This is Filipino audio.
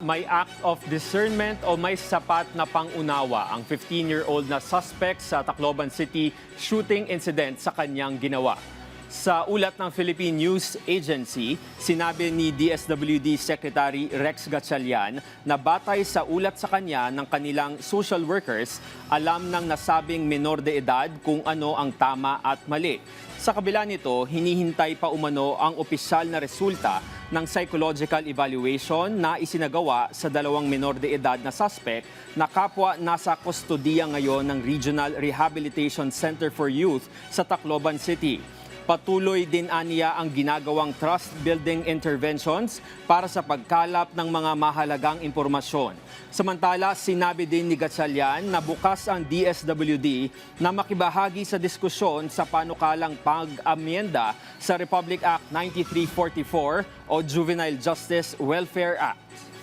may act of discernment o may sapat na pangunawa ang 15-year-old na suspect sa Tacloban City shooting incident sa kanyang ginawa. Sa ulat ng Philippine News Agency, sinabi ni DSWD Secretary Rex Gatchalian na batay sa ulat sa kanya ng kanilang social workers, alam ng nasabing menor de edad kung ano ang tama at mali. Sa kabila nito, hinihintay pa umano ang opisyal na resulta ng psychological evaluation na isinagawa sa dalawang menor de edad na suspect na kapwa nasa kustodiya ngayon ng Regional Rehabilitation Center for Youth sa Tacloban City. Patuloy din aniya ang ginagawang trust-building interventions para sa pagkalap ng mga mahalagang impormasyon. Samantala, sinabi din ni Gatchalian na bukas ang DSWD na makibahagi sa diskusyon sa panukalang pag-amyenda sa Republic Act 9344 o Juvenile Justice Welfare Act.